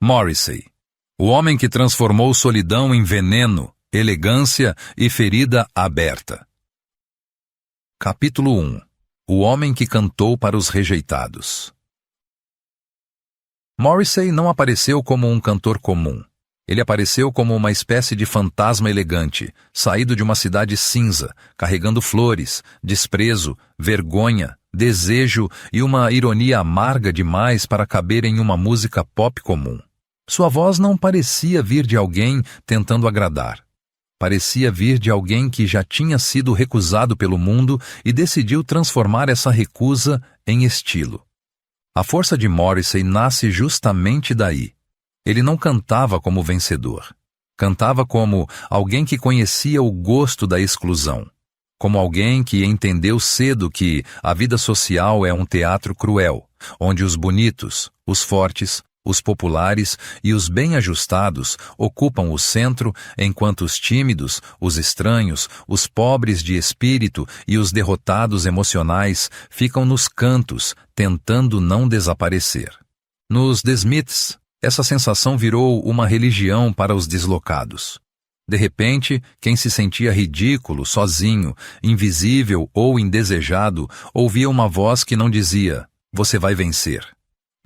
Morrissey, o homem que transformou solidão em veneno, elegância e ferida aberta. Capítulo 1. O homem que cantou para os rejeitados. Morrissey não apareceu como um cantor comum. Ele apareceu como uma espécie de fantasma elegante, saído de uma cidade cinza, carregando flores, desprezo, vergonha, desejo e uma ironia amarga demais para caber em uma música pop comum. Sua voz não parecia vir de alguém tentando agradar. Parecia vir de alguém que já tinha sido recusado pelo mundo e decidiu transformar essa recusa em estilo. A força de Morrissey nasce justamente daí. Ele não cantava como vencedor. Cantava como alguém que conhecia o gosto da exclusão. Como alguém que entendeu cedo que a vida social é um teatro cruel, onde os bonitos, os fortes, os populares e os bem ajustados ocupam o centro, enquanto os tímidos, os estranhos, os pobres de espírito e os derrotados emocionais ficam nos cantos, tentando não desaparecer. Nos The Smiths, essa sensação virou uma religião para os deslocados. De repente, quem se sentia ridículo, sozinho, invisível ou indesejado, ouvia uma voz que não dizia, "Você vai vencer."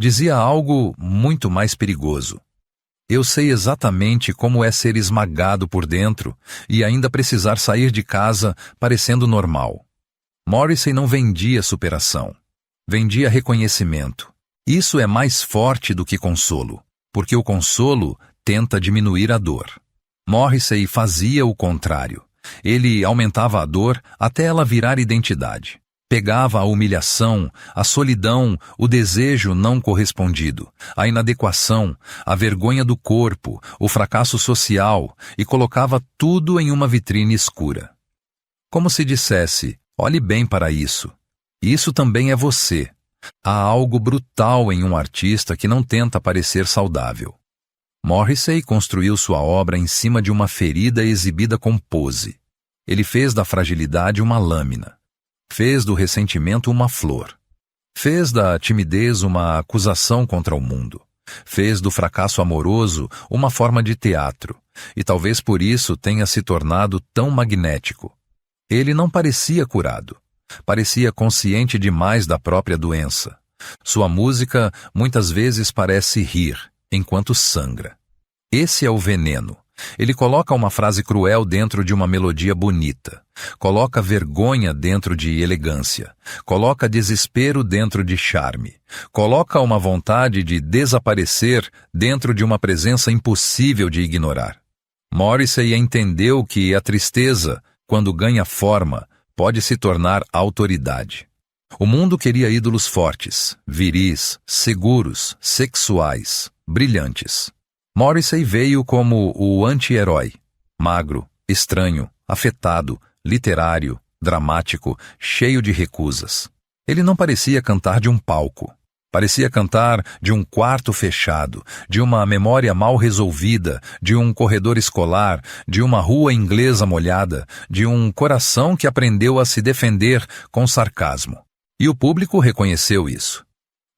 Dizia algo muito mais perigoso. Eu sei exatamente como é ser esmagado por dentro e ainda precisar sair de casa parecendo normal. Morrissey não vendia superação. Vendia reconhecimento. Isso é mais forte do que consolo, porque o consolo tenta diminuir a dor. Morrissey fazia o contrário. Ele aumentava a dor até ela virar identidade. Pegava a humilhação, a solidão, o desejo não correspondido, a inadequação, a vergonha do corpo, o fracasso social e colocava tudo em uma vitrine escura. Como se dissesse, olhe bem para isso. Isso também é você. Há algo brutal em um artista que não tenta parecer saudável. Morrissey construiu sua obra em cima de uma ferida exibida com pose. Ele fez da fragilidade uma lâmina. Fez do ressentimento uma flor. Fez da timidez uma acusação contra o mundo. Fez do fracasso amoroso uma forma de teatro, e talvez por isso tenha se tornado tão magnético. Ele não parecia curado. Parecia consciente demais da própria doença. Sua música muitas vezes parece rir, enquanto sangra. Esse é o veneno. Ele coloca uma frase cruel dentro de uma melodia bonita. Coloca vergonha dentro de elegância. Coloca desespero dentro de charme. Coloca uma vontade de desaparecer dentro de uma presença impossível de ignorar. Morrissey entendeu que a tristeza, quando ganha forma, pode se tornar autoridade. O mundo queria ídolos fortes, viris, seguros, sexuais, brilhantes. Morrissey veio como o anti-herói, magro, estranho, afetado, literário, dramático, cheio de recusas. Ele não parecia cantar de um palco. Parecia cantar de um quarto fechado, de uma memória mal resolvida, de um corredor escolar, de uma rua inglesa molhada, de um coração que aprendeu a se defender com sarcasmo. E o público reconheceu isso.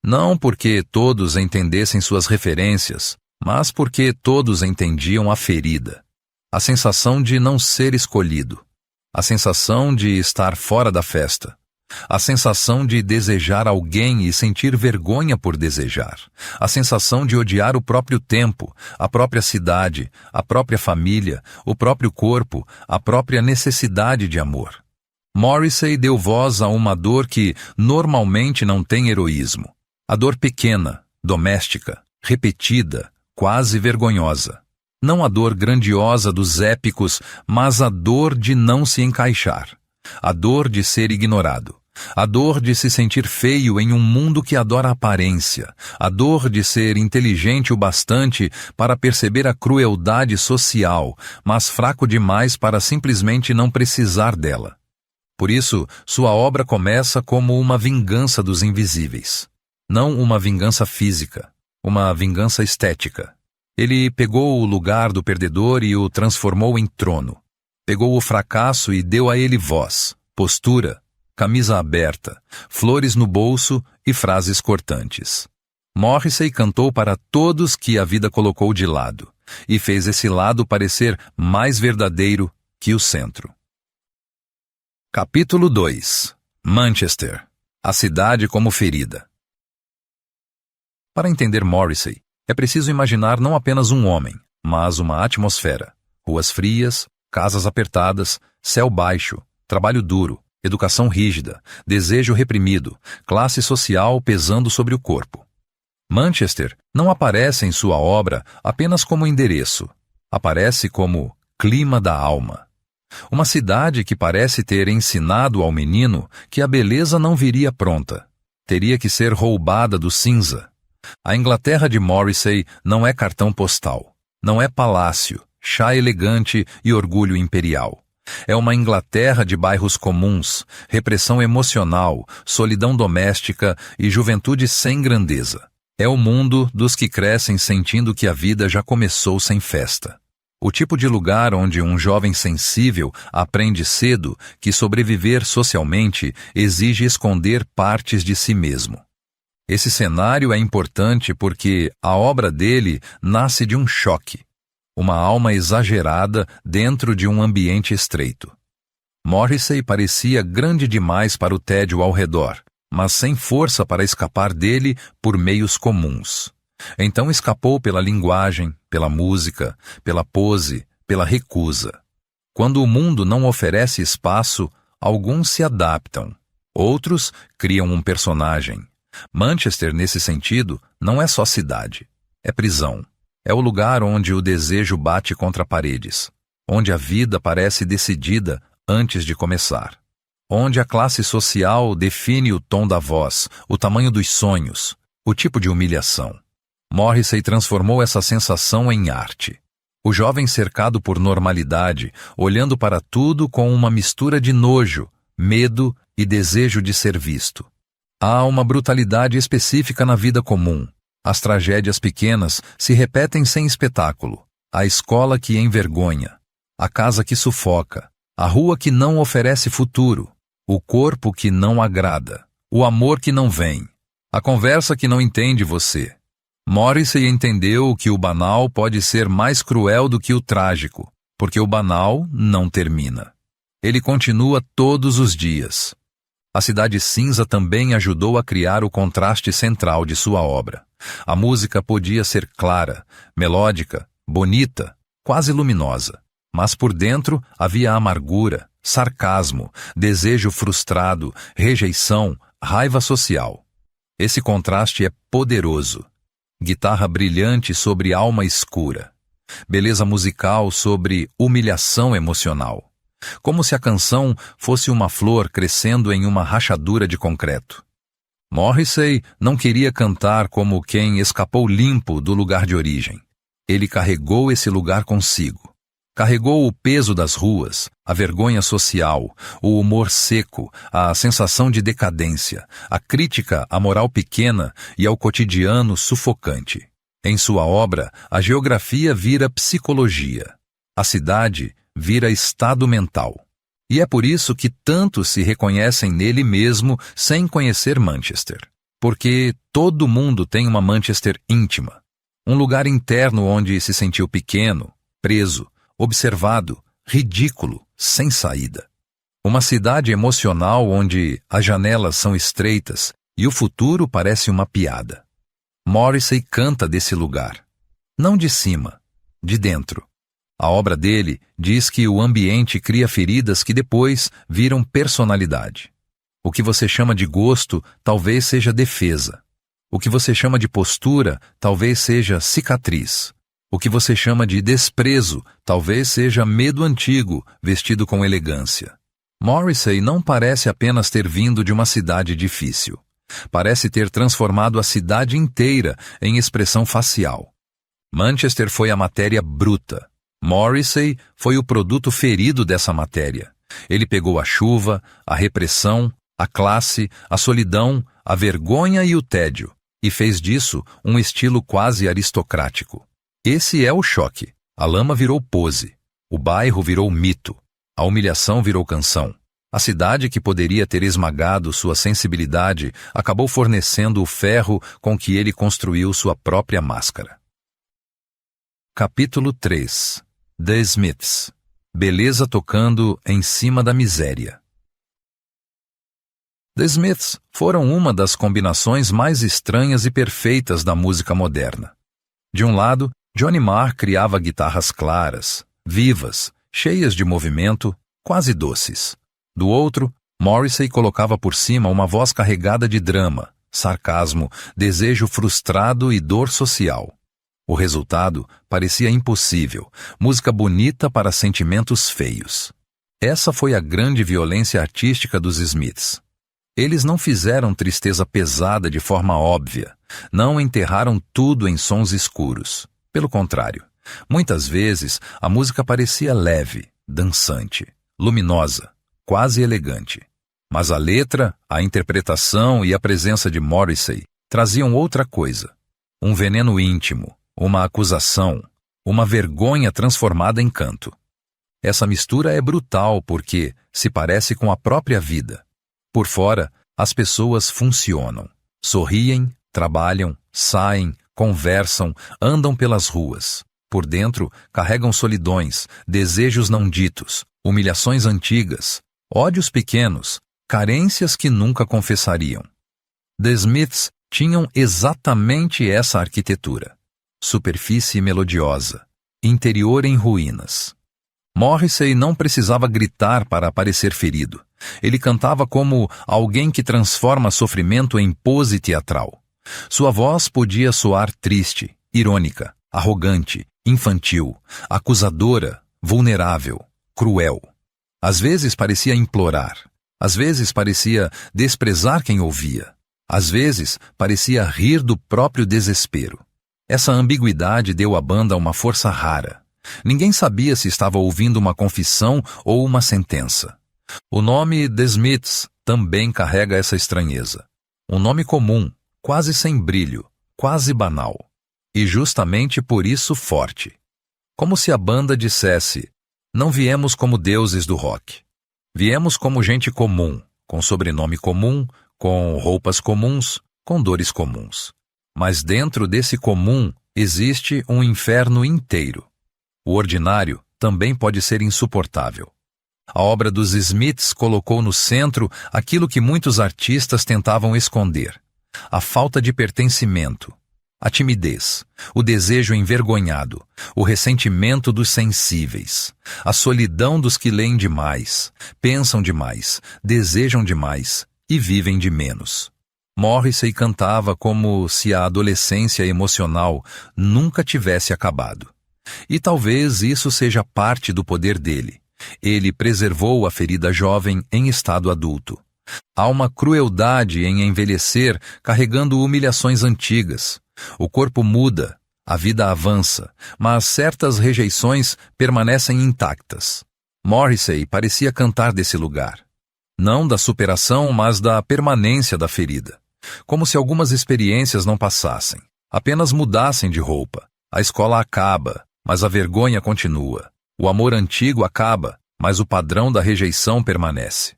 Não porque todos entendessem suas referências, mas porque todos entendiam a ferida, a sensação de não ser escolhido, a sensação de estar fora da festa, a sensação de desejar alguém e sentir vergonha por desejar, a sensação de odiar o próprio tempo, a própria cidade, a própria família, o próprio corpo, a própria necessidade de amor. Morrissey deu voz a uma dor que normalmente não tem heroísmo, a dor pequena, doméstica, repetida, quase vergonhosa. Não a dor grandiosa dos épicos, mas a dor de não se encaixar. A dor de ser ignorado. A dor de se sentir feio em um mundo que adora a aparência. A dor de ser inteligente o bastante para perceber a crueldade social, mas fraco demais para simplesmente não precisar dela. Por isso, sua obra começa como uma vingança dos invisíveis. Não uma vingança física. Uma vingança estética. Ele pegou o lugar do perdedor e o transformou em trono. Pegou o fracasso e deu a ele voz, postura, camisa aberta, flores no bolso e frases cortantes. Morrissey cantou para todos que a vida colocou de lado, e fez esse lado parecer mais verdadeiro que o centro. Capítulo 2. Manchester. A cidade como ferida. Para entender Morrissey, é preciso imaginar não apenas um homem, mas uma atmosfera. Ruas frias, casas apertadas, céu baixo, trabalho duro, educação rígida, desejo reprimido, classe social pesando sobre o corpo. Manchester não aparece em sua obra apenas como endereço. Aparece como clima da alma. Uma cidade que parece ter ensinado ao menino que a beleza não viria pronta. Teria que ser roubada do cinza. A Inglaterra de Morrissey não é cartão postal. Não é palácio, chá elegante e orgulho imperial. É uma Inglaterra de bairros comuns, repressão emocional, solidão doméstica e juventude sem grandeza. É o mundo dos que crescem sentindo que a vida já começou sem festa. O tipo de lugar onde um jovem sensível aprende cedo que sobreviver socialmente exige esconder partes de si mesmo. Esse cenário é importante porque a obra dele nasce de um choque. Uma alma exagerada dentro de um ambiente estreito. Morrissey parecia grande demais para o tédio ao redor, mas sem força para escapar dele por meios comuns. Então escapou pela linguagem, pela música, pela pose, pela recusa. Quando o mundo não oferece espaço, alguns se adaptam. Outros criam um personagem. Manchester, nesse sentido, não é só cidade. É prisão. É o lugar onde o desejo bate contra paredes. Onde a vida parece decidida antes de começar. Onde a classe social define o tom da voz, o tamanho dos sonhos, o tipo de humilhação. Morrissey transformou essa sensação em arte. O jovem cercado por normalidade, olhando para tudo com uma mistura de nojo, medo e desejo de ser visto. Há uma brutalidade específica na vida comum. As tragédias pequenas se repetem sem espetáculo. A escola que envergonha, a casa que sufoca, a rua que não oferece futuro, o corpo que não agrada, o amor que não vem, a conversa que não entende você. Morrissey entendeu que o banal pode ser mais cruel do que o trágico, porque o banal não termina. Ele continua todos os dias. A Cidade Cinza também ajudou a criar o contraste central de sua obra. A música podia ser clara, melódica, bonita, quase luminosa. Mas por dentro havia amargura, sarcasmo, desejo frustrado, rejeição, raiva social. Esse contraste é poderoso. Guitarra brilhante sobre alma escura. Beleza musical sobre humilhação emocional. Como se a canção fosse uma flor crescendo em uma rachadura de concreto. Morrissey não queria cantar como quem escapou limpo do lugar de origem. Ele carregou esse lugar consigo. Carregou o peso das ruas, a vergonha social, o humor seco, a sensação de decadência, a crítica à moral pequena e ao cotidiano sufocante. Em sua obra, a geografia vira psicologia. A cidade vira estado mental. E é por isso que tantos se reconhecem nele mesmo sem conhecer Manchester. Porque todo mundo tem uma Manchester íntima. Um lugar interno onde se sentiu pequeno, preso, observado, ridículo, sem saída. Uma cidade emocional onde as janelas são estreitas e o futuro parece uma piada. Morrissey canta desse lugar. Não de cima, de dentro. A obra dele diz que o ambiente cria feridas que depois viram personalidade. O que você chama de gosto talvez seja defesa. O que você chama de postura talvez seja cicatriz. O que você chama de desprezo talvez seja medo antigo, vestido com elegância. Morrissey não parece apenas ter vindo de uma cidade difícil. Parece ter transformado a cidade inteira em expressão facial. Manchester foi a matéria bruta. Morrissey foi o produto ferido dessa matéria. Ele pegou a chuva, a repressão, a classe, a solidão, a vergonha e o tédio, e fez disso um estilo quase aristocrático. Esse é o choque. A lama virou pose. O bairro virou mito. A humilhação virou canção. A cidade que poderia ter esmagado sua sensibilidade acabou fornecendo o ferro com que ele construiu sua própria máscara. Capítulo 3. The Smiths. Beleza tocando em cima da miséria. The Smiths foram uma das combinações mais estranhas e perfeitas da música moderna. De um lado, Johnny Marr criava guitarras claras, vivas, cheias de movimento, quase doces. Do outro, Morrissey colocava por cima uma voz carregada de drama, sarcasmo, desejo frustrado e dor social. O resultado parecia impossível, música bonita para sentimentos feios. Essa foi a grande violência artística dos Smiths. Eles não fizeram tristeza pesada de forma óbvia, não enterraram tudo em sons escuros. Pelo contrário, muitas vezes a música parecia leve, dançante, luminosa, quase elegante. Mas a letra, a interpretação e a presença de Morrissey traziam outra coisa. Um veneno íntimo, uma acusação, uma vergonha transformada em canto. Essa mistura é brutal porque se parece com a própria vida. Por fora, as pessoas funcionam. Sorriem, trabalham, saem, conversam, andam pelas ruas. Por dentro, carregam solidões, desejos não ditos, humilhações antigas, ódios pequenos, carências que nunca confessariam. The Smiths tinham exatamente essa arquitetura. Superfície melodiosa, interior em ruínas. Morrissey não precisava gritar para parecer ferido. Ele cantava como alguém que transforma sofrimento em pose teatral. Sua voz podia soar triste, irônica, arrogante, infantil, acusadora, vulnerável, cruel. Às vezes parecia implorar, às vezes parecia desprezar quem ouvia, às vezes parecia rir do próprio desespero. Essa ambiguidade deu à banda uma força rara. Ninguém sabia se estava ouvindo uma confissão ou uma sentença. O nome The Smiths também carrega essa estranheza. Um nome comum, quase sem brilho, quase banal. E justamente por isso forte. Como se a banda dissesse: não viemos como deuses do rock. Viemos como gente comum, com sobrenome comum, com roupas comuns, com dores comuns. Mas dentro desse comum existe um inferno inteiro. O ordinário também pode ser insuportável. A obra dos Smiths colocou no centro aquilo que muitos artistas tentavam esconder: a falta de pertencimento, a timidez, o desejo envergonhado, o ressentimento dos sensíveis, a solidão dos que leem demais, pensam demais, desejam demais e vivem de menos. Morrissey cantava como se a adolescência emocional nunca tivesse acabado. E talvez isso seja parte do poder dele. Ele preservou a ferida jovem em estado adulto. Há uma crueldade em envelhecer carregando humilhações antigas. O corpo muda, a vida avança, mas certas rejeições permanecem intactas. Morrissey parecia cantar desse lugar. Não da superação, mas da permanência da ferida. Como se algumas experiências não passassem, apenas mudassem de roupa. A escola acaba, mas a vergonha continua. O amor antigo acaba, mas o padrão da rejeição permanece.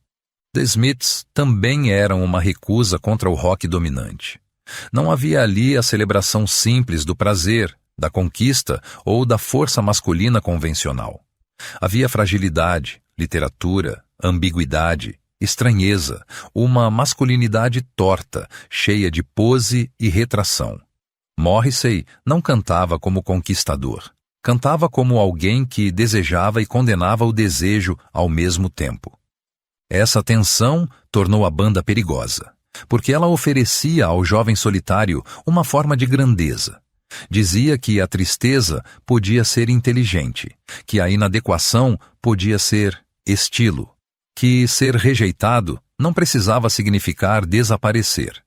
The Smiths também eram uma recusa contra o rock dominante. Não havia ali a celebração simples do prazer, da conquista ou da força masculina convencional. Havia fragilidade, literatura, ambiguidade, estranheza, uma masculinidade torta, cheia de pose e retração. Morrissey não cantava como conquistador. Cantava como alguém que desejava e condenava o desejo ao mesmo tempo. Essa tensão tornou a banda perigosa, porque ela oferecia ao jovem solitário uma forma de grandeza. Dizia que a tristeza podia ser inteligente, que a inadequação podia ser estilo, que ser rejeitado não precisava significar desaparecer,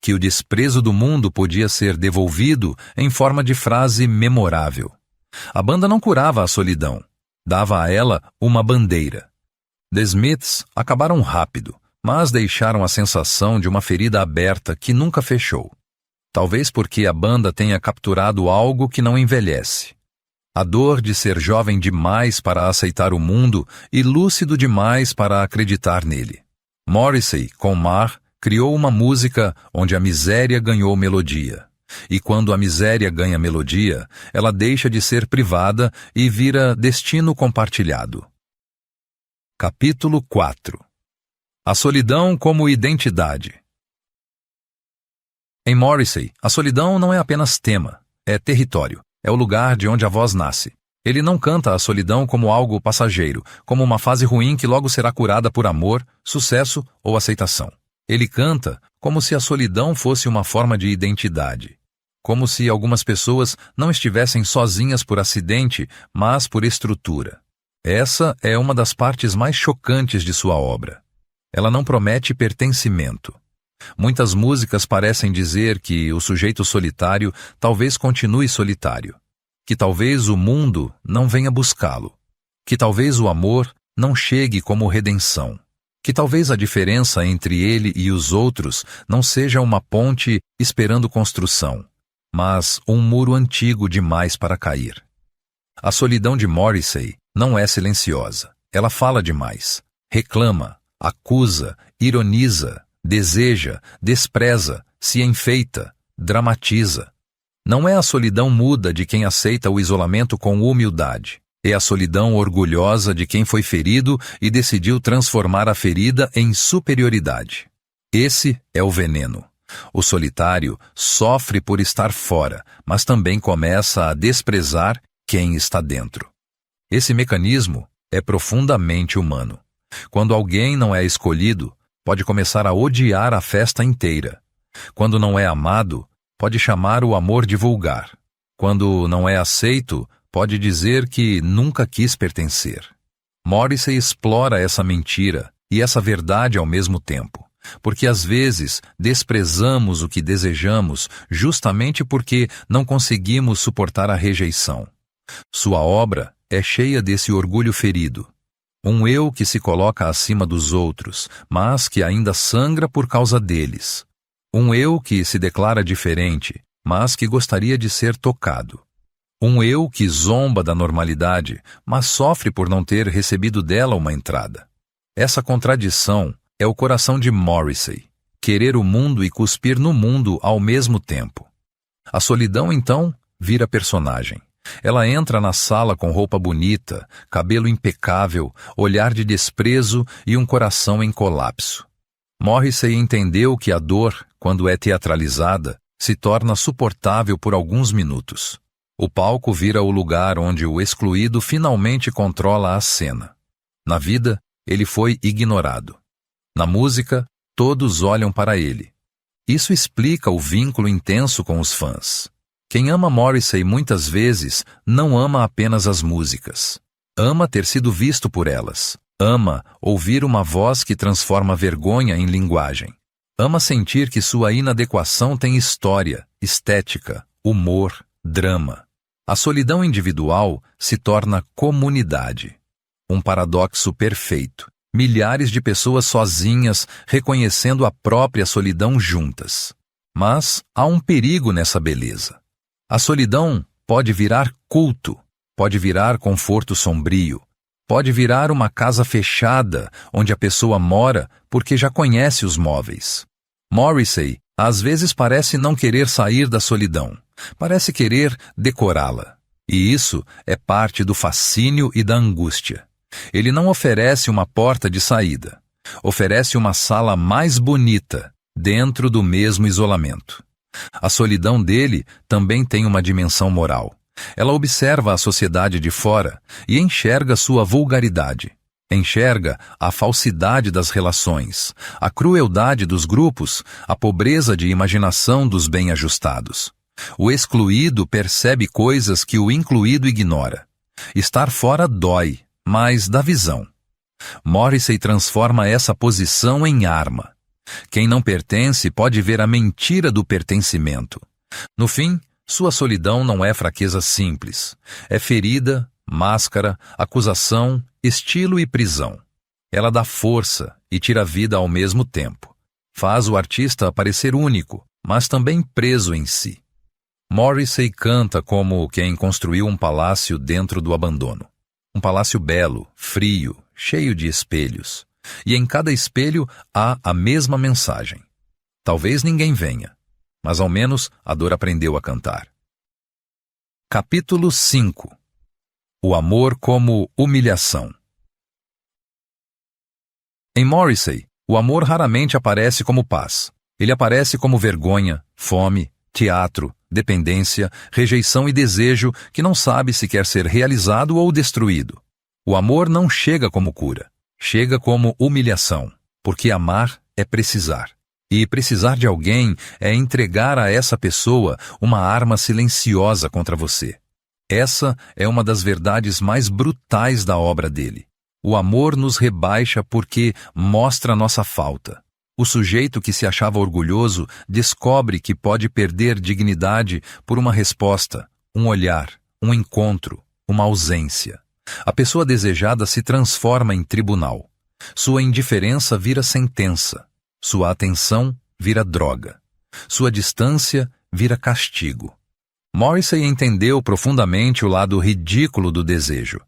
que o desprezo do mundo podia ser devolvido em forma de frase memorável. A banda não curava a solidão, dava a ela uma bandeira. The Smiths acabaram rápido, mas deixaram a sensação de uma ferida aberta que nunca fechou. Talvez porque a banda tenha capturado algo que não envelhece. A dor de ser jovem demais para aceitar o mundo e lúcido demais para acreditar nele. Morrissey, com Mar, criou uma música onde a miséria ganhou melodia. E quando a miséria ganha melodia, ela deixa de ser privada e vira destino compartilhado. Capítulo 4. A solidão como identidade. Em Morrissey, a solidão não é apenas tema, é território, é o lugar de onde a voz nasce. Ele não canta a solidão como algo passageiro, como uma fase ruim que logo será curada por amor, sucesso ou aceitação. Ele canta como se a solidão fosse uma forma de identidade. Como se algumas pessoas não estivessem sozinhas por acidente, mas por estrutura. Essa é uma das partes mais chocantes de sua obra. Ela não promete pertencimento. Muitas músicas parecem dizer que o sujeito solitário talvez continue solitário, que talvez o mundo não venha buscá-lo, que talvez o amor não chegue como redenção, que talvez a diferença entre ele e os outros não seja uma ponte esperando construção, mas um muro antigo demais para cair. A solidão de Morrissey não é silenciosa. Ela fala demais, reclama, acusa, ironiza, deseja, despreza, se enfeita, dramatiza. Não é a solidão muda de quem aceita o isolamento com humildade. É a solidão orgulhosa de quem foi ferido e decidiu transformar a ferida em superioridade. Esse é o veneno. O solitário sofre por estar fora, mas também começa a desprezar quem está dentro. Esse mecanismo é profundamente humano. Quando alguém não é escolhido, pode começar a odiar a festa inteira. Quando não é amado, pode chamar o amor de vulgar. Quando não é aceito, pode dizer que nunca quis pertencer. Morrissey explora essa mentira e essa verdade ao mesmo tempo, porque às vezes desprezamos o que desejamos justamente porque não conseguimos suportar a rejeição. Sua obra é cheia desse orgulho ferido. Um eu que se coloca acima dos outros, mas que ainda sangra por causa deles. Um eu que se declara diferente, mas que gostaria de ser tocado. Um eu que zomba da normalidade, mas sofre por não ter recebido dela uma entrada. Essa contradição é o coração de Morrissey, querer o mundo e cuspir no mundo ao mesmo tempo. A solidão, então, vira personagem. Ela entra na sala com roupa bonita, cabelo impecável, olhar de desprezo e um coração em colapso. Morrissey entendeu que a dor, quando é teatralizada, se torna suportável por alguns minutos. O palco vira o lugar onde o excluído finalmente controla a cena. Na vida, ele foi ignorado. Na música, todos olham para ele. Isso explica o vínculo intenso com os fãs. Quem ama Morrissey muitas vezes não ama apenas as músicas. Ama ter sido visto por elas. Ama ouvir uma voz que transforma vergonha em linguagem. Ama sentir que sua inadequação tem história, estética, humor, drama. A solidão individual se torna comunidade. Um paradoxo perfeito. Milhares de pessoas sozinhas reconhecendo a própria solidão juntas. Mas há um perigo nessa beleza. A solidão pode virar culto, pode virar conforto sombrio, pode virar uma casa fechada onde a pessoa mora porque já conhece os móveis. Morrissey às vezes parece não querer sair da solidão, parece querer decorá-la. E isso é parte do fascínio e da angústia. Ele não oferece uma porta de saída, oferece uma sala mais bonita dentro do mesmo isolamento. A solidão dele também tem uma dimensão moral. Ela observa a sociedade de fora e enxerga sua vulgaridade. Enxerga a falsidade das relações, a crueldade dos grupos, a pobreza de imaginação dos bem-ajustados. O excluído percebe coisas que o incluído ignora. Estar fora dói, mas dá visão. Morrissey transforma essa posição em arma. Quem não pertence pode ver a mentira do pertencimento. No fim, sua solidão não é fraqueza simples. É ferida, máscara, acusação, estilo e prisão. Ela dá força e tira vida ao mesmo tempo. Faz o artista parecer único, mas também preso em si. Morrissey canta como quem construiu um palácio dentro do abandono. Um palácio belo, frio, cheio de espelhos. E em cada espelho há a mesma mensagem. Talvez ninguém venha, mas ao menos a dor aprendeu a cantar. Capítulo 5. O amor como humilhação. Em Morrissey, o amor raramente aparece como paz. Ele aparece como vergonha, fome, teatro, dependência, rejeição e desejo que não sabe se quer ser realizado ou destruído. O amor não chega como cura, chega como humilhação, porque amar é precisar. E precisar de alguém é entregar a essa pessoa uma arma silenciosa contra você. Essa é uma das verdades mais brutais da obra dele. O amor nos rebaixa porque mostra nossa falta. O sujeito que se achava orgulhoso descobre que pode perder dignidade por uma resposta, um olhar, um encontro, uma ausência. A pessoa desejada se transforma em tribunal. Sua indiferença vira sentença. Sua atenção vira droga. Sua distância vira castigo. Morrissey entendeu profundamente o lado ridículo do desejo.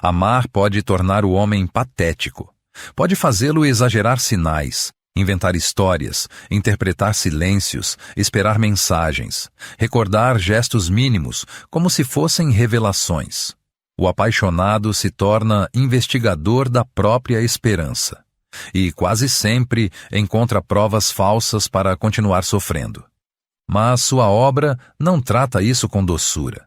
Amar pode tornar o homem patético. Pode fazê-lo exagerar sinais, inventar histórias, interpretar silêncios, esperar mensagens, recordar gestos mínimos como se fossem revelações. O apaixonado se torna investigador da própria esperança e quase sempre encontra provas falsas para continuar sofrendo. Mas sua obra não trata isso com doçura.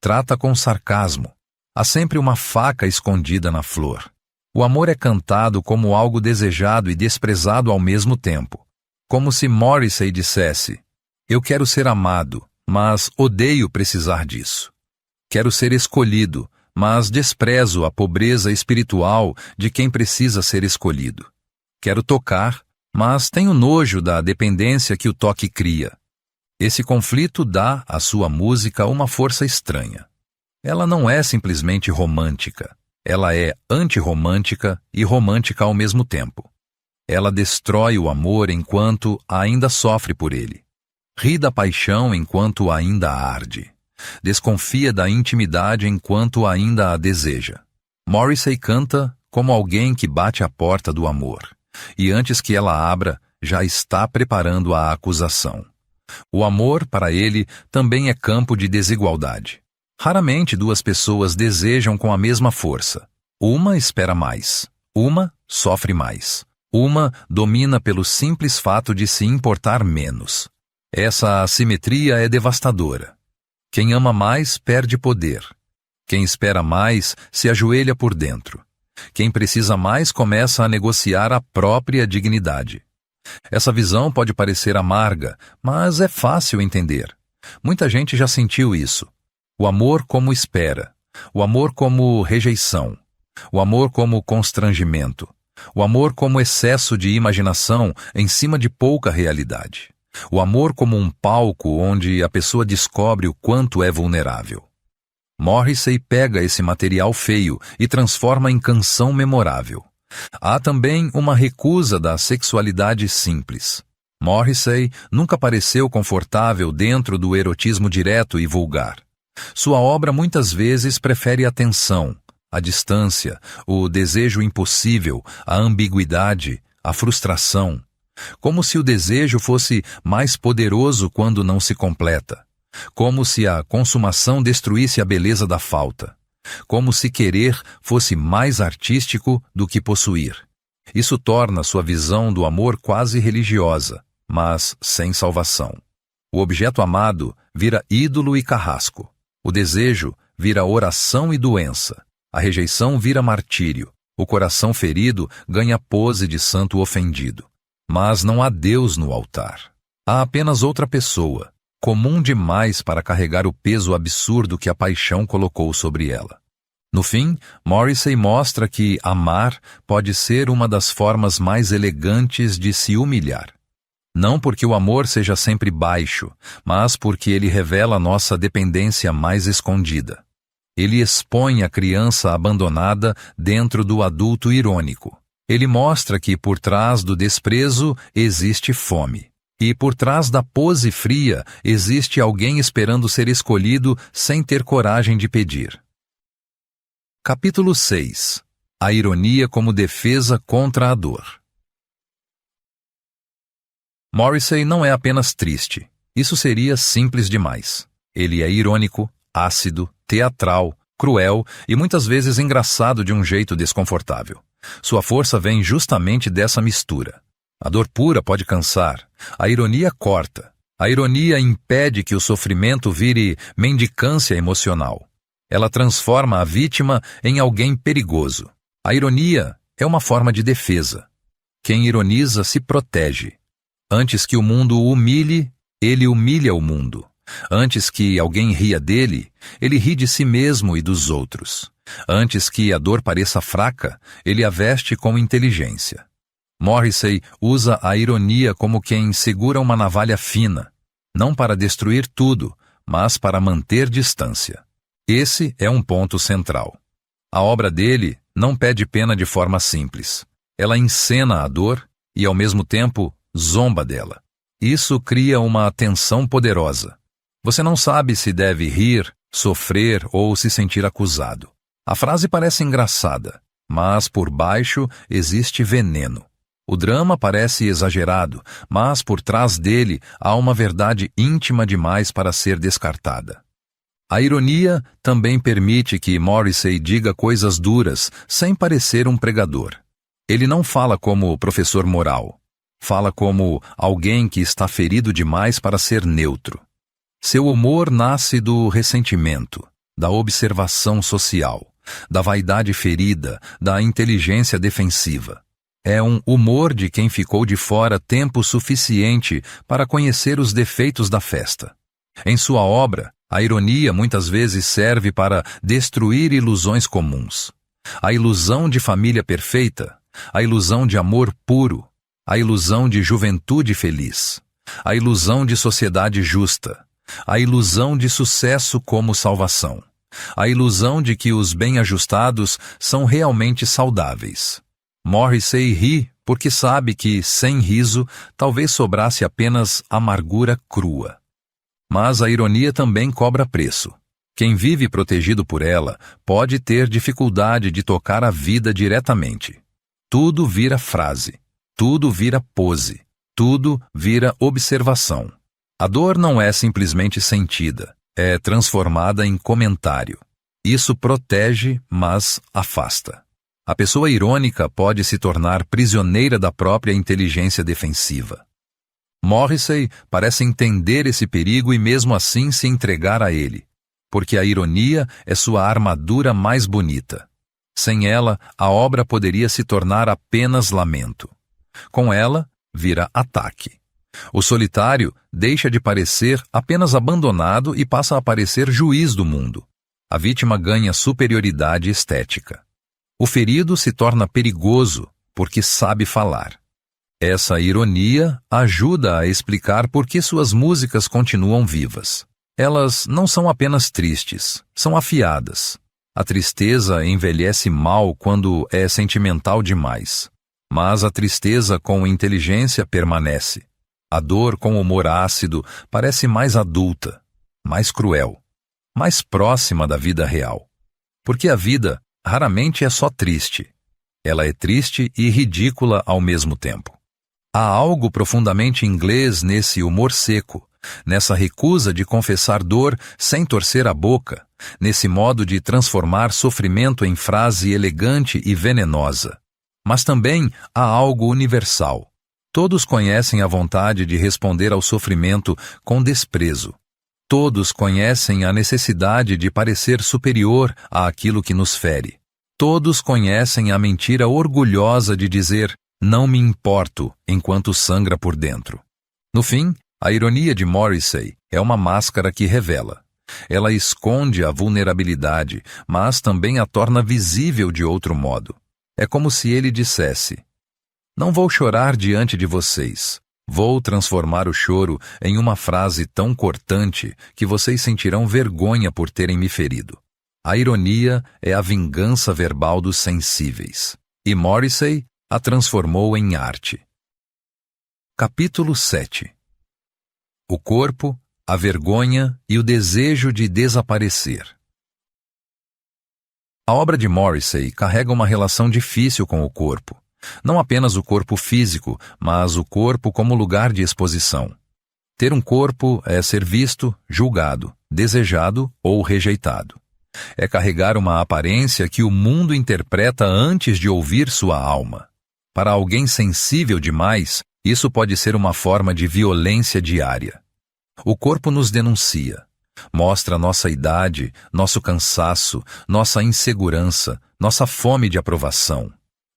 Trata com sarcasmo. Há sempre uma faca escondida na flor. O amor é cantado como algo desejado e desprezado ao mesmo tempo. Como se Morrissey dissesse: eu quero ser amado, mas odeio precisar disso. Quero ser escolhido, mas desprezo a pobreza espiritual de quem precisa ser escolhido. Quero tocar, mas tenho nojo da dependência que o toque cria. Esse conflito dá à sua música uma força estranha. Ela não é simplesmente romântica. Ela é antirromântica e romântica ao mesmo tempo. Ela destrói o amor enquanto ainda sofre por ele. Ri da paixão enquanto ainda arde. Desconfia da intimidade enquanto ainda a deseja. Morrissey canta como alguém que bate à porta do amor. E antes que ela abra, já está preparando a acusação. O amor, para ele, também é campo de desigualdade. Raramente duas pessoas desejam com a mesma força. Uma espera mais. Uma sofre mais. Uma domina pelo simples fato de se importar menos. Essa assimetria é devastadora. Quem ama mais perde poder. Quem espera mais se ajoelha por dentro. Quem precisa mais começa a negociar a própria dignidade. Essa visão pode parecer amarga, mas é fácil entender. Muita gente já sentiu isso. O amor como espera, o amor como rejeição, o amor como constrangimento, o amor como excesso de imaginação em cima de pouca realidade, o amor como um palco onde a pessoa descobre o quanto é vulnerável. Morrissey pega esse material feio e transforma em canção memorável. Há também uma recusa da sexualidade simples. Morrissey nunca pareceu confortável dentro do erotismo direto e vulgar. Sua obra muitas vezes prefere a tensão, a distância, o desejo impossível, a ambiguidade, a frustração. Como se o desejo fosse mais poderoso quando não se completa. Como se a consumação destruísse a beleza da falta. Como se querer fosse mais artístico do que possuir. Isso torna sua visão do amor quase religiosa, mas sem salvação. O objeto amado vira ídolo e carrasco. O desejo vira oração e doença. A rejeição vira martírio. O coração ferido ganha pose de santo ofendido. Mas não há Deus no altar. Há apenas outra pessoa, comum demais para carregar o peso absurdo que a paixão colocou sobre ela. No fim, Morrissey mostra que amar pode ser uma das formas mais elegantes de se humilhar. Não porque o amor seja sempre baixo, mas porque ele revela nossa dependência mais escondida. Ele expõe a criança abandonada dentro do adulto irônico. Ele mostra que por trás do desprezo existe fome. E por trás da pose fria existe alguém esperando ser escolhido sem ter coragem de pedir. Capítulo 6. A ironia como defesa contra a dor. Morrissey não é apenas triste. Isso seria simples demais. Ele é irônico, ácido, teatral, cruel e muitas vezes engraçado de um jeito desconfortável. Sua força vem justamente dessa mistura. A dor pura pode cansar, a ironia corta. A ironia impede que o sofrimento vire mendicância emocional. Ela transforma a vítima em alguém perigoso. A ironia é uma forma de defesa. Quem ironiza se protege. Antes que o mundo o humilhe, ele humilha o mundo. Antes que alguém ria dele, ele ri de si mesmo e dos outros. Antes que a dor pareça fraca, ele a veste com inteligência. Morrissey usa a ironia como quem segura uma navalha fina, não para destruir tudo, mas para manter distância. Esse é um ponto central. A obra dele não pede pena de forma simples. Ela encena a dor e, ao mesmo tempo, zomba dela. Isso cria uma tensão poderosa. Você não sabe se deve rir, sofrer ou se sentir acusado. A frase parece engraçada, mas por baixo existe veneno. O drama parece exagerado, mas por trás dele há uma verdade íntima demais para ser descartada. A ironia também permite que Morrissey diga coisas duras sem parecer um pregador. Ele não fala como professor moral. Fala como alguém que está ferido demais para ser neutro. Seu humor nasce do ressentimento, da observação social, da vaidade ferida, da inteligência defensiva. É um humor de quem ficou de fora tempo suficiente para conhecer os defeitos da festa. Em sua obra, a ironia muitas vezes serve para destruir ilusões comuns. A ilusão de família perfeita, a ilusão de amor puro, a ilusão de juventude feliz, a ilusão de sociedade justa, a ilusão de sucesso como salvação, a ilusão de que os bem-ajustados são realmente saudáveis. Morrissey ri porque sabe que, sem riso, talvez sobrasse apenas amargura crua. Mas a ironia também cobra preço. Quem vive protegido por ela pode ter dificuldade de tocar a vida diretamente. Tudo vira frase, tudo vira pose, tudo vira observação. A dor não é simplesmente sentida, é transformada em comentário. Isso protege, mas afasta. A pessoa irônica pode se tornar prisioneira da própria inteligência defensiva. Morrissey parece entender esse perigo e mesmo assim se entregar a ele, porque a ironia é sua armadura mais bonita. Sem ela, a obra poderia se tornar apenas lamento. Com ela, vira ataque. O solitário deixa de parecer apenas abandonado e passa a parecer juiz do mundo. A vítima ganha superioridade estética. O ferido se torna perigoso porque sabe falar. Essa ironia ajuda a explicar por que suas músicas continuam vivas. Elas não são apenas tristes, são afiadas. A tristeza envelhece mal quando é sentimental demais. Mas a tristeza com inteligência permanece. A dor com humor ácido parece mais adulta, mais cruel, mais próxima da vida real. Porque a vida raramente é só triste. Ela é triste e ridícula ao mesmo tempo. Há algo profundamente inglês nesse humor seco, nessa recusa de confessar dor sem torcer a boca, nesse modo de transformar sofrimento em frase elegante e venenosa. Mas também há algo universal. Todos conhecem a vontade de responder ao sofrimento com desprezo. Todos conhecem a necessidade de parecer superior àquilo que nos fere. Todos conhecem a mentira orgulhosa de dizer "não me importo" enquanto sangra por dentro. No fim, a ironia de Morrissey é uma máscara que revela. Ela esconde a vulnerabilidade, mas também a torna visível de outro modo. É como se ele dissesse: "Não vou chorar diante de vocês. Vou transformar o choro em uma frase tão cortante que vocês sentirão vergonha por terem me ferido." A ironia é a vingança verbal dos sensíveis. E Morrissey a transformou em arte. Capítulo 7. o corpo, a vergonha e o desejo de desaparecer. A obra de Morrissey carrega uma relação difícil com o corpo. Não apenas o corpo físico, mas o corpo como lugar de exposição. Ter um corpo é ser visto, julgado, desejado ou rejeitado. É carregar uma aparência que o mundo interpreta antes de ouvir sua alma. Para alguém sensível demais, isso pode ser uma forma de violência diária. O corpo nos denuncia. Mostra nossa idade, nosso cansaço, nossa insegurança, nossa fome de aprovação.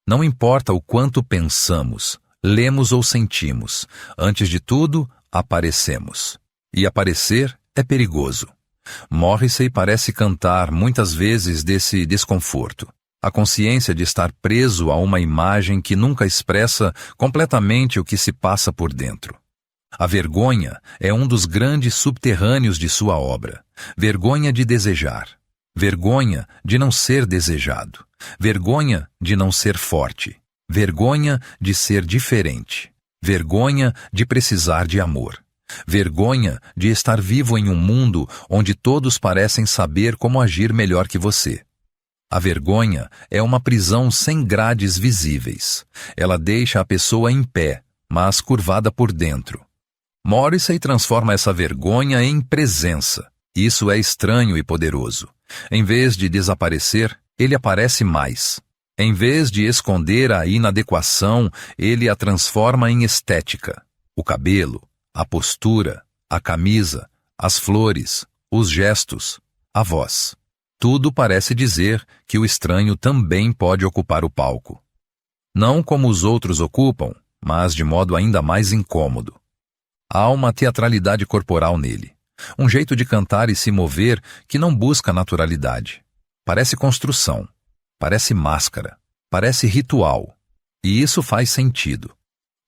Não importa o quanto pensamos, lemos ou sentimos, antes de tudo, aparecemos. E aparecer é perigoso. Morrissey parece cantar muitas vezes desse desconforto. A consciência de estar preso a uma imagem que nunca expressa completamente o que se passa por dentro. A vergonha é um dos grandes subterrâneos de sua obra. Vergonha de desejar. Vergonha de não ser desejado. Vergonha de não ser forte. Vergonha de ser diferente. Vergonha de precisar de amor. Vergonha de estar vivo em um mundo onde todos parecem saber como agir melhor que você. A vergonha é uma prisão sem grades visíveis. Ela deixa a pessoa em pé, mas curvada por dentro. Morrissey transforma essa vergonha em presença. Isso é estranho e poderoso. Em vez de desaparecer, ele aparece mais. Em vez de esconder a inadequação, ele a transforma em estética. O cabelo, a postura, a camisa, as flores, os gestos, a voz. Tudo parece dizer que o estranho também pode ocupar o palco. Não como os outros ocupam, mas de modo ainda mais incômodo. Há uma teatralidade corporal nele. Um jeito de cantar e se mover que não busca naturalidade. Parece construção. Parece máscara. Parece ritual. E isso faz sentido.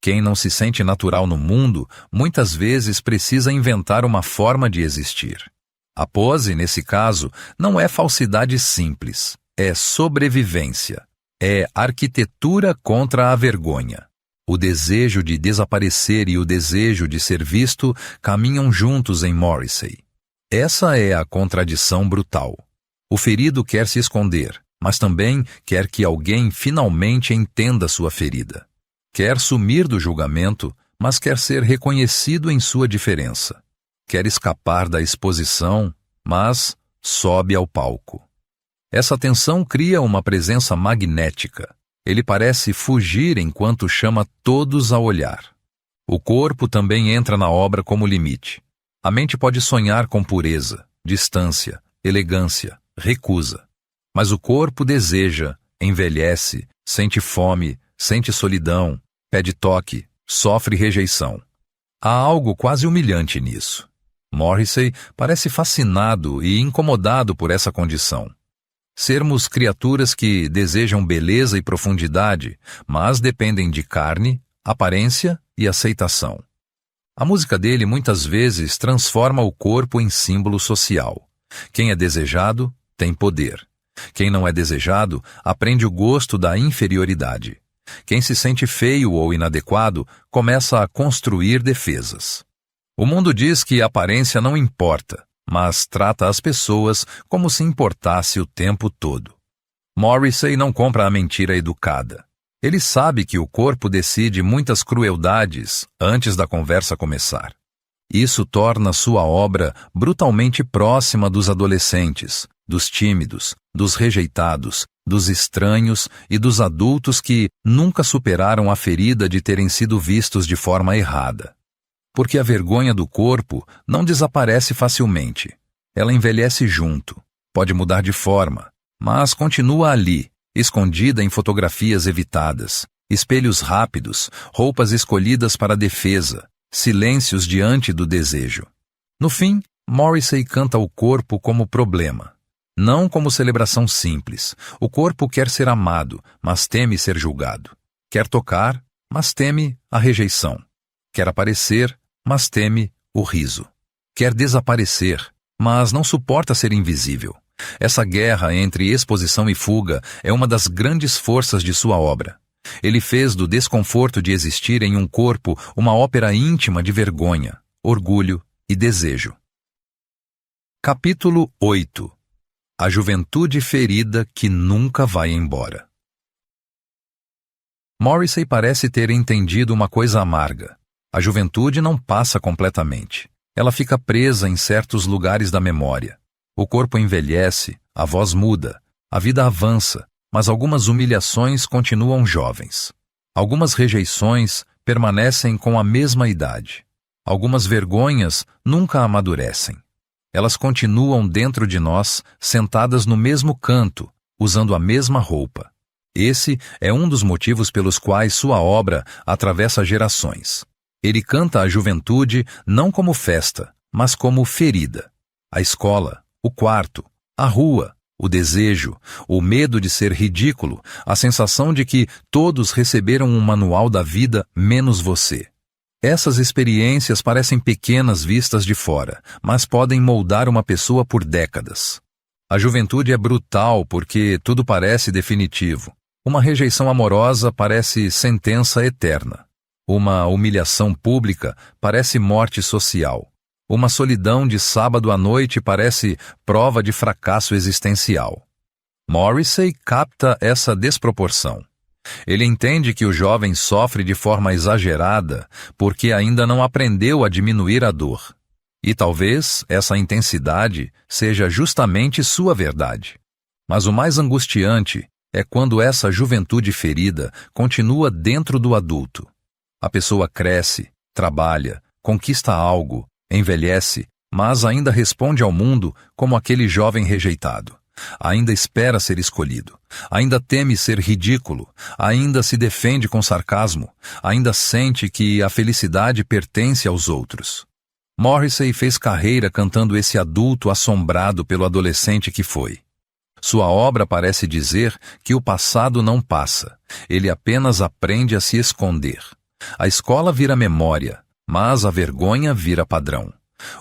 Quem não se sente natural no mundo, muitas vezes precisa inventar uma forma de existir. A pose, nesse caso, não é falsidade simples. É sobrevivência. É arquitetura contra a vergonha. O desejo de desaparecer e o desejo de ser visto caminham juntos em Morrissey. Essa é a contradição brutal. O ferido quer se esconder, mas também quer que alguém finalmente entenda sua ferida. Quer sumir do julgamento, mas quer ser reconhecido em sua diferença. Quer escapar da exposição, mas sobe ao palco. Essa tensão cria uma presença magnética. Ele parece fugir enquanto chama todos a olhar. O corpo também entra na obra como limite. A mente pode sonhar com pureza, distância, elegância, recusa. Mas o corpo deseja, envelhece, sente fome, sente solidão, pede toque, sofre rejeição. Há algo quase humilhante nisso. Morrissey parece fascinado e incomodado por essa condição. Sermos criaturas que desejam beleza e profundidade, mas dependem de carne, aparência e aceitação. A música dele muitas vezes transforma o corpo em símbolo social. Quem é desejado tem poder. Quem não é desejado aprende o gosto da inferioridade. Quem se sente feio ou inadequado começa a construir defesas. O mundo diz que a aparência não importa, mas trata as pessoas como se importasse o tempo todo. Morrissey não compra a mentira educada. Ele sabe que o corpo decide muitas crueldades antes da conversa começar. Isso torna sua obra brutalmente próxima dos adolescentes, dos tímidos, dos rejeitados, dos estranhos e dos adultos que nunca superaram a ferida de terem sido vistos de forma errada. Porque a vergonha do corpo não desaparece facilmente. Ela envelhece junto, pode mudar de forma, mas continua ali, escondida em fotografias evitadas, espelhos rápidos, roupas escolhidas para defesa, silêncios diante do desejo. No fim, Morrissey canta o corpo como problema. Não como celebração simples. O corpo quer ser amado, mas teme ser julgado. Quer tocar, mas teme a rejeição. Quer aparecer, mas teme o riso. Quer desaparecer, mas não suporta ser invisível. Essa guerra entre exposição e fuga é uma das grandes forças de sua obra. Ele fez do desconforto de existir em um corpo uma ópera íntima de vergonha, orgulho e desejo. Capítulo 8. A juventude ferida que nunca vai embora. Morrissey parece ter entendido uma coisa amarga. A juventude não passa completamente. Ela fica presa em certos lugares da memória. O corpo envelhece, a voz muda, a vida avança, mas algumas humilhações continuam jovens. Algumas rejeições permanecem com a mesma idade. Algumas vergonhas nunca amadurecem. Elas continuam dentro de nós, sentadas no mesmo canto, usando a mesma roupa. Esse é um dos motivos pelos quais sua obra atravessa gerações. Ele canta a juventude não como festa, mas como ferida. A escola, o quarto, a rua, o desejo, o medo de ser ridículo, a sensação de que todos receberam um manual da vida menos você. Essas experiências parecem pequenas vistas de fora, mas podem moldar uma pessoa por décadas. A juventude é brutal porque tudo parece definitivo. Uma rejeição amorosa parece sentença eterna. Uma humilhação pública parece morte social. Uma solidão de sábado à noite parece prova de fracasso existencial. Morrissey capta essa desproporção. Ele entende que o jovem sofre de forma exagerada porque ainda não aprendeu a diminuir a dor. E talvez essa intensidade seja justamente sua verdade. Mas o mais angustiante é quando essa juventude ferida continua dentro do adulto. A pessoa cresce, trabalha, conquista algo, envelhece, mas ainda responde ao mundo como aquele jovem rejeitado. Ainda espera ser escolhido, ainda teme ser ridículo, ainda se defende com sarcasmo, ainda sente que a felicidade pertence aos outros. Morrissey fez carreira cantando esse adulto assombrado pelo adolescente que foi. Sua obra parece dizer que o passado não passa, ele apenas aprende a se esconder. A escola vira memória, mas a vergonha vira padrão.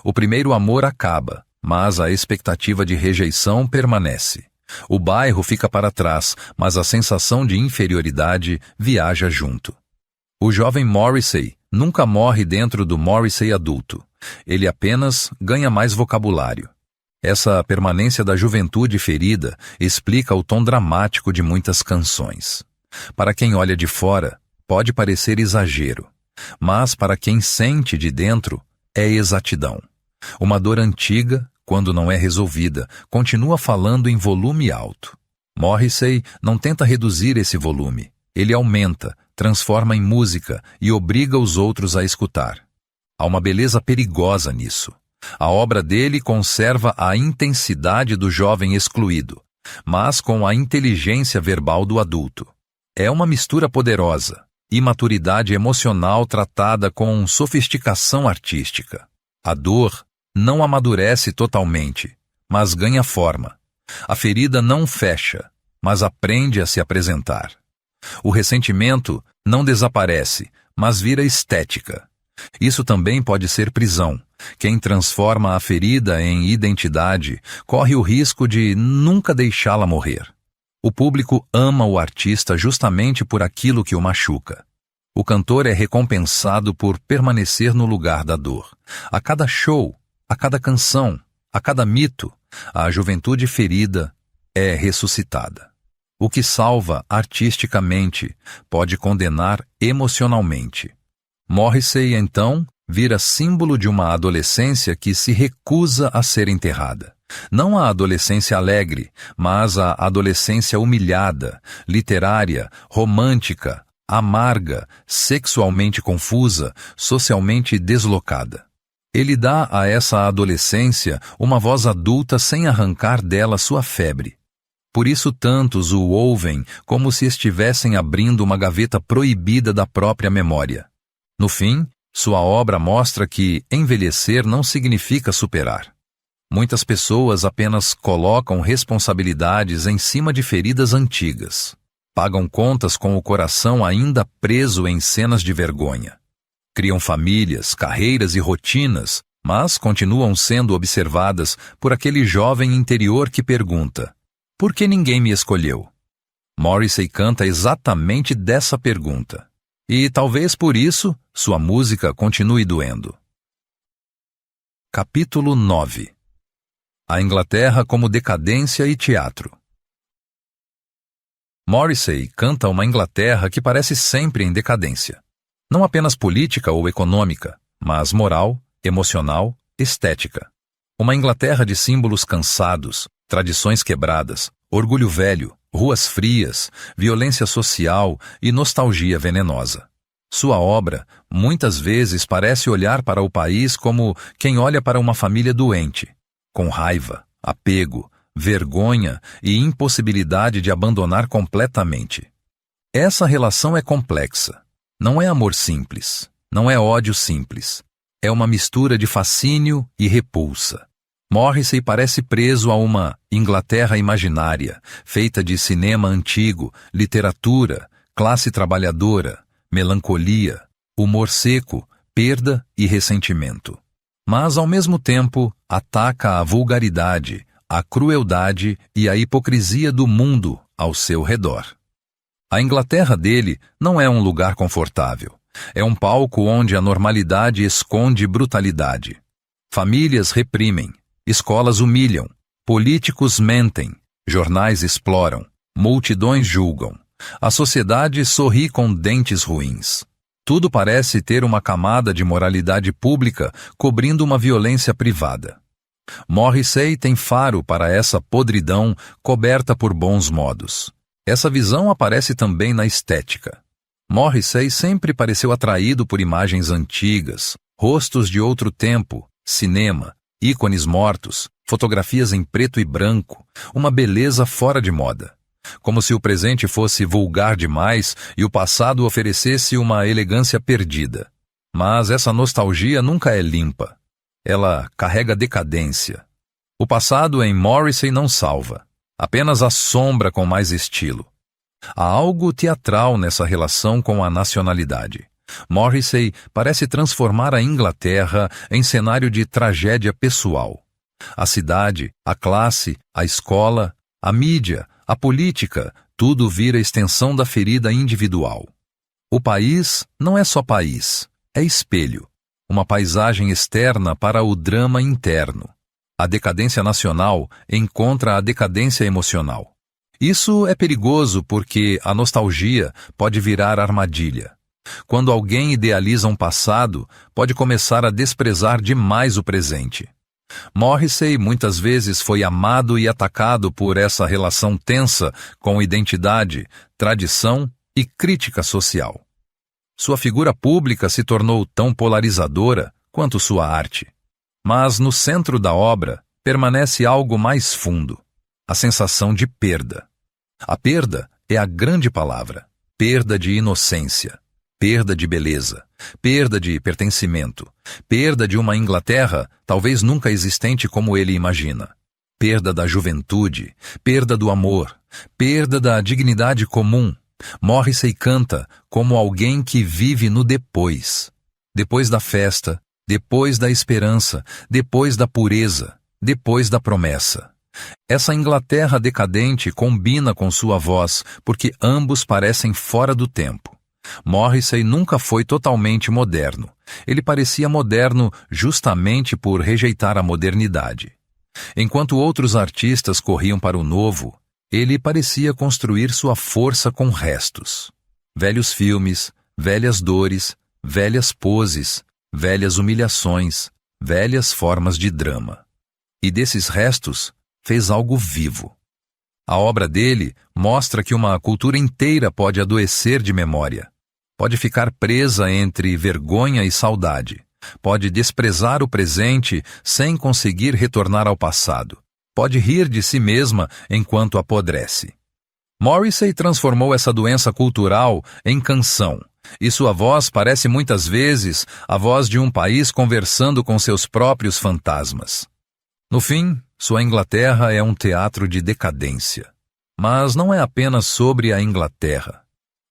O primeiro amor acaba, mas a expectativa de rejeição permanece. O bairro fica para trás, mas a sensação de inferioridade viaja junto. O jovem Morrissey nunca morre dentro do Morrissey adulto. Ele apenas ganha mais vocabulário. Essa permanência da juventude ferida explica o tom dramático de muitas canções. Para quem olha de fora, pode parecer exagero, mas para quem sente de dentro, é exatidão. Uma dor antiga, quando não é resolvida, continua falando em volume alto. Morrissey não tenta reduzir esse volume. Ele aumenta, transforma em música e obriga os outros a escutar. Há uma beleza perigosa nisso. A obra dele conserva a intensidade do jovem excluído, mas com a inteligência verbal do adulto. É uma mistura poderosa, imaturidade emocional tratada com sofisticação artística. A dor não amadurece totalmente, mas ganha forma. A ferida não fecha, mas aprende a se apresentar. O ressentimento não desaparece, mas vira estética. Isso também pode ser prisão. Quem transforma a ferida em identidade corre o risco de nunca deixá-la morrer. O público ama o artista justamente por aquilo que o machuca. O cantor é recompensado por permanecer no lugar da dor. A cada show, a cada canção, a cada mito, a juventude ferida é ressuscitada. O que salva artisticamente pode condenar emocionalmente. Morrissey, então, vira símbolo de uma adolescência que se recusa a ser enterrada. Não a adolescência alegre, mas a adolescência humilhada, literária, romântica, amarga, sexualmente confusa, socialmente deslocada. Ele dá a essa adolescência uma voz adulta sem arrancar dela sua febre. Por isso tantos o ouvem como se estivessem abrindo uma gaveta proibida da própria memória. No fim, sua obra mostra que envelhecer não significa superar. Muitas pessoas apenas colocam responsabilidades em cima de feridas antigas. Pagam contas com o coração ainda preso em cenas de vergonha. Criam famílias, carreiras e rotinas, mas continuam sendo observadas por aquele jovem interior que pergunta: por que ninguém me escolheu? Morrissey canta exatamente dessa pergunta. E talvez por isso, sua música continue doendo. Capítulo 9. A Inglaterra como decadência e teatro. Morrissey canta uma Inglaterra que parece sempre em decadência. Não apenas política ou econômica, mas moral, emocional, estética. Uma Inglaterra de símbolos cansados, tradições quebradas, orgulho velho, ruas frias, violência social e nostalgia venenosa. Sua obra, muitas vezes, parece olhar para o país como quem olha para uma família doente, com raiva, apego, vergonha e impossibilidade de abandonar completamente. Essa relação é complexa. Não é amor simples, não é ódio simples. É uma mistura de fascínio e repulsa. Morrissey parece preso a uma Inglaterra imaginária, feita de cinema antigo, literatura, classe trabalhadora, melancolia, humor seco, perda e ressentimento. Mas, ao mesmo tempo, ataca a vulgaridade, a crueldade e a hipocrisia do mundo ao seu redor. A Inglaterra dele não é um lugar confortável. É um palco onde a normalidade esconde brutalidade. Famílias reprimem, escolas humilham, políticos mentem, jornais exploram, multidões julgam. A sociedade sorri com dentes ruins. Tudo parece ter uma camada de moralidade pública cobrindo uma violência privada. Morrissey tem faro para essa podridão coberta por bons modos. Essa visão aparece também na estética. Morrissey sempre pareceu atraído por imagens antigas, rostos de outro tempo, cinema, ícones mortos, fotografias em preto e branco, uma beleza fora de moda. Como se o presente fosse vulgar demais e o passado oferecesse uma elegância perdida. Mas essa nostalgia nunca é limpa. Ela carrega decadência. O passado em Morrissey não salva, apenas assombra com mais estilo. Há algo teatral nessa relação com a nacionalidade. Morrissey parece transformar a Inglaterra em cenário de tragédia pessoal. A cidade, a classe, a escola, a mídia, a política, tudo vira extensão da ferida individual. O país não é só país, é espelho, uma paisagem externa para o drama interno. A decadência nacional encontra a decadência emocional. Isso é perigoso porque a nostalgia pode virar armadilha. Quando alguém idealiza um passado, pode começar a desprezar demais o presente. Morrissey muitas vezes foi amado e atacado por essa relação tensa com identidade, tradição e crítica social. Sua figura pública se tornou tão polarizadora quanto sua arte. Mas no centro da obra permanece algo mais fundo, a sensação de perda. A perda é a grande palavra, perda de inocência. Perda de beleza, perda de pertencimento, perda de uma Inglaterra talvez nunca existente como ele imagina, perda da juventude, perda do amor, perda da dignidade comum. Morrissey canta como alguém que vive no depois. Depois da festa, depois da esperança, depois da pureza, depois da promessa. Essa Inglaterra decadente combina com sua voz porque ambos parecem fora do tempo. Morrissey nunca foi totalmente moderno. Ele parecia moderno justamente por rejeitar a modernidade. Enquanto outros artistas corriam para o novo, ele parecia construir sua força com restos. Velhos filmes, velhas dores, velhas poses, velhas humilhações, velhas formas de drama. E desses restos, fez algo vivo. A obra dele mostra que uma cultura inteira pode adoecer de memória. Pode ficar presa entre vergonha e saudade. Pode desprezar o presente sem conseguir retornar ao passado. Pode rir de si mesma enquanto apodrece. Morrissey transformou essa doença cultural em canção, e sua voz parece muitas vezes a voz de um país conversando com seus próprios fantasmas. No fim, sua Inglaterra é um teatro de decadência. Mas não é apenas sobre a Inglaterra.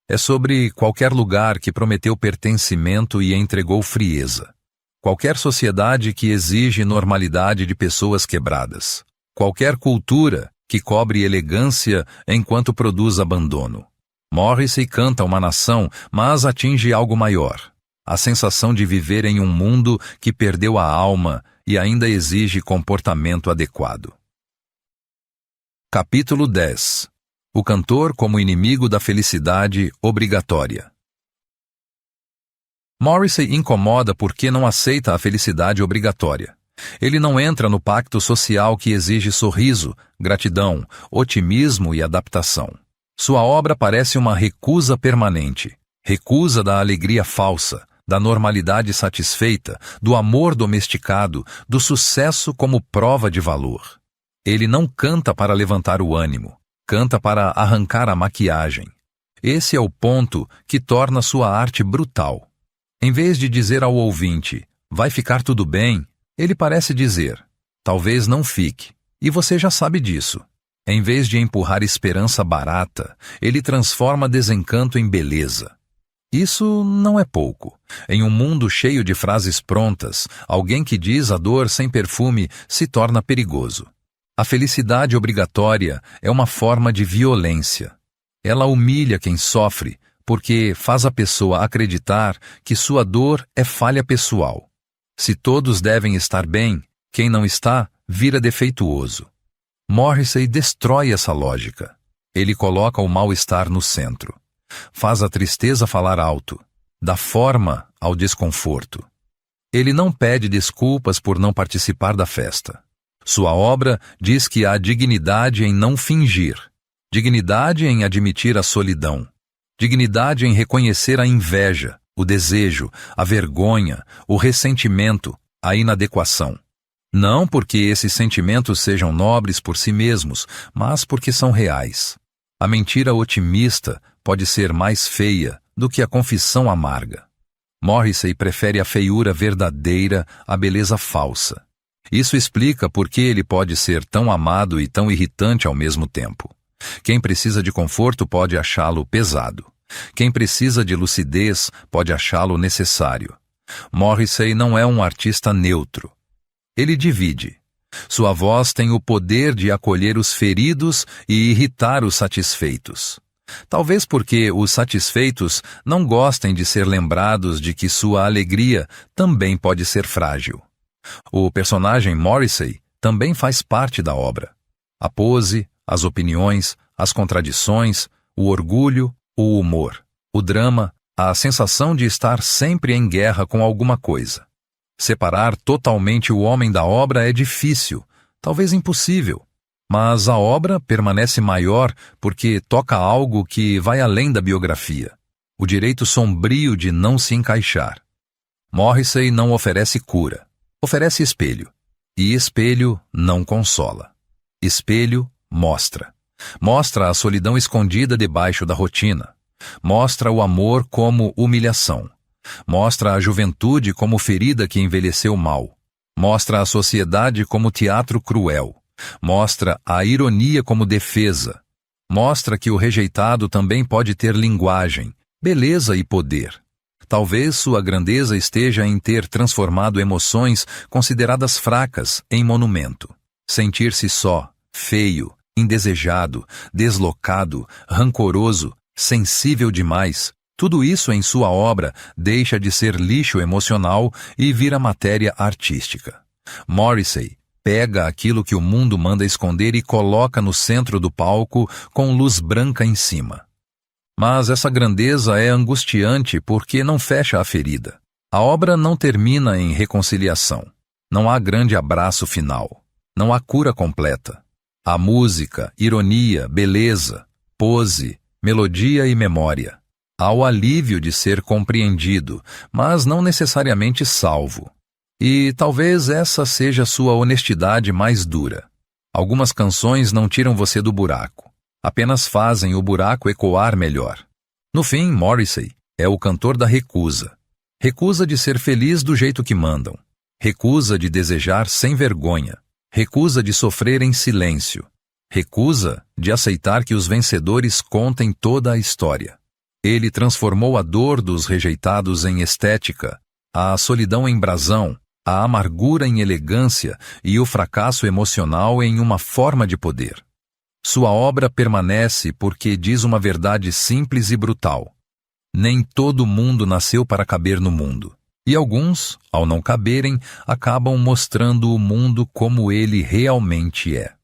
É sobre qualquer lugar que prometeu pertencimento e entregou frieza. Qualquer sociedade que exige normalidade de pessoas quebradas. Qualquer cultura que cobre elegância enquanto produz abandono. Morrissey canta uma nação, mas atinge algo maior. A sensação de viver em um mundo que perdeu a alma, e ainda exige comportamento adequado. Capítulo 10. O cantor como inimigo da felicidade obrigatória. Morrissey incomoda porque não aceita a felicidade obrigatória. Ele não entra no pacto social que exige sorriso, gratidão, otimismo e adaptação. Sua obra parece uma recusa permanente. Recusa da alegria falsa, da normalidade satisfeita, do amor domesticado, do sucesso como prova de valor. Ele não canta para levantar o ânimo, canta para arrancar a maquiagem. Esse é o ponto que torna sua arte brutal. Em vez de dizer ao ouvinte, vai ficar tudo bem, ele parece dizer, talvez não fique, e você já sabe disso. Em vez de empurrar esperança barata, ele transforma desencanto em beleza. Isso não é pouco. Em um mundo cheio de frases prontas, alguém que diz a dor sem perfume se torna perigoso. A felicidade obrigatória é uma forma de violência. Ela humilha quem sofre, porque faz a pessoa acreditar que sua dor é falha pessoal. Se todos devem estar bem, quem não está, vira defeituoso. Morrissey destrói essa lógica. Ele coloca o mal-estar no centro. Faz a tristeza falar alto, dá forma ao desconforto. Ele não pede desculpas por não participar da festa. Sua obra diz que há dignidade em não fingir, dignidade em admitir a solidão, dignidade em reconhecer a inveja, o desejo, a vergonha, o ressentimento, a inadequação. Não porque esses sentimentos sejam nobres por si mesmos, mas porque são reais. A mentira otimista pode ser mais feia do que a confissão amarga. Morrissey prefere a feiura verdadeira à beleza falsa. Isso explica por que ele pode ser tão amado e tão irritante ao mesmo tempo. Quem precisa de conforto pode achá-lo pesado. Quem precisa de lucidez pode achá-lo necessário. Morrissey não é um artista neutro. Ele divide. Sua voz tem o poder de acolher os feridos e irritar os satisfeitos. Talvez porque os satisfeitos não gostem de ser lembrados de que sua alegria também pode ser frágil. O personagem Morrissey também faz parte da obra. A pose, as opiniões, as contradições, o orgulho, o humor, o drama, a sensação de estar sempre em guerra com alguma coisa. Separar totalmente o homem da obra é difícil, talvez impossível, mas a obra permanece maior porque toca algo que vai além da biografia, o direito sombrio de não se encaixar. Morrissey não oferece cura, oferece espelho, e espelho não consola. Espelho mostra. Mostra a solidão escondida debaixo da rotina. Mostra o amor como humilhação. Mostra a juventude como ferida que envelheceu mal. Mostra a sociedade como teatro cruel. Mostra a ironia como defesa. Mostra que o rejeitado também pode ter linguagem, beleza e poder. Talvez sua grandeza esteja em ter transformado emoções consideradas fracas em monumento. Sentir-se só, feio, indesejado, deslocado, rancoroso, sensível demais, tudo isso em sua obra deixa de ser lixo emocional e vira matéria artística. Morrissey pega aquilo que o mundo manda esconder e coloca no centro do palco com luz branca em cima. Mas essa grandeza é angustiante porque não fecha a ferida. A obra não termina em reconciliação. Não há grande abraço final. Não há cura completa. Há música, ironia, beleza, pose, melodia e memória. Há o alívio de ser compreendido, mas não necessariamente salvo. E talvez essa seja sua honestidade mais dura. Algumas canções não tiram você do buraco. Apenas fazem o buraco ecoar melhor. No fim, Morrissey é o cantor da recusa. Recusa de ser feliz do jeito que mandam. Recusa de desejar sem vergonha. Recusa de sofrer em silêncio. Recusa de aceitar que os vencedores contem toda a história. Ele transformou a dor dos rejeitados em estética, a solidão em brasão, a amargura em elegância e o fracasso emocional em uma forma de poder. Sua obra permanece porque diz uma verdade simples e brutal. Nem todo mundo nasceu para caber no mundo. E alguns, ao não caberem, acabam mostrando o mundo como ele realmente é.